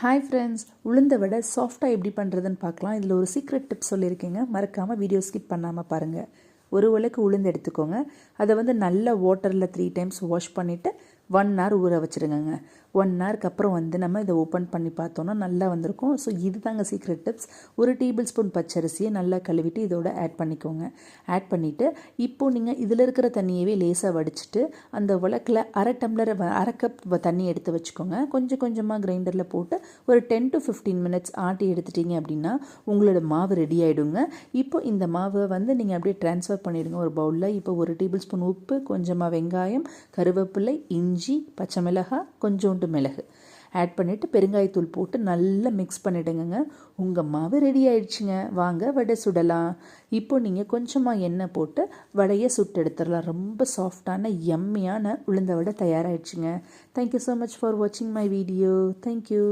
Hi friends, உளுந்த வடை சாஃப்டாக எப்படி பண்ணுறதுன்னு பார்க்கலாம். இதில் ஒரு சீக்ரெட் டிப்ஸ் சொல்லியிருக்கேங்க. மறக்காமல் வீடியோ ஸ்கிப் பண்ணாமல் பாருங்கள். ஒரு உலக்கு உளுந்து எடுத்துக்கோங்க. அதை நல்ல வாட்டரில் 3 டைம்ஸ் வாஷ் பண்ணிவிட்டு 1 hour ஊற வச்சுருங்கங்க. 1 hourக்கு அப்புறம் நம்ம இதை ஓப்பன் பண்ணி பார்த்தோன்னா நல்லா வந்திருக்கும். ஸோ இது தாங்க சீக்ரெட் டிப்ஸ். ஒரு டேபிள் ஸ்பூன் பச்சரிசியை நல்லா கழுவிட்டு இதோட ஆட் பண்ணிக்கோங்க. ஆட் பண்ணிவிட்டு இப்போது நீங்கள் இதில் இருக்கிற தண்ணியவே லேசாக வடிச்சிட்டு அந்த உலக்கில் அரை கப் தண்ணி எடுத்து வச்சுக்கோங்க. கொஞ்சம் கொஞ்சமாக கிரைண்டரில் போட்டு ஒரு 10 to 15 minutes ஆட்டி எடுத்துட்டீங்க அப்படின்னா உங்களோட மாவு ரெடி ஆகிடுங்க. இப்போ இந்த மாவை நீங்கள் அப்படியே ட்ரான்ஸ்ஃபர் பண்ணிவிடுங்க ஒரு பவுலில். இப்போ ஒரு டேபிள் ஸ்பூன் உப்பு, கொஞ்சமாக வெங்காயம், கருவேப்பிலை, இஞ்சி, பச்சை மிளகாய், கொஞ்சோண்டு மிளகு ஆட் பண்ணிவிட்டு பெருங்காயத்தூள் போட்டு நல்லா மிக்ஸ் பண்ணிவிடுங்க. உங்கள் மாவு ரெடி ஆயிடுச்சுங்க. வாங்க வடை சுடலாம். இப்போ நீங்கள் கொஞ்சமாக எண்ணெய் போட்டு வடையை சுட்டு எடுத்துடலாம். ரொம்ப சாஃப்டான யம்மியான உளுந்த வடை தயாராகிடுச்சுங்க. தேங்க்யூ ஸோ மச் ஃபார் வாட்சிங் மை வீடியோ. தேங்க்யூ.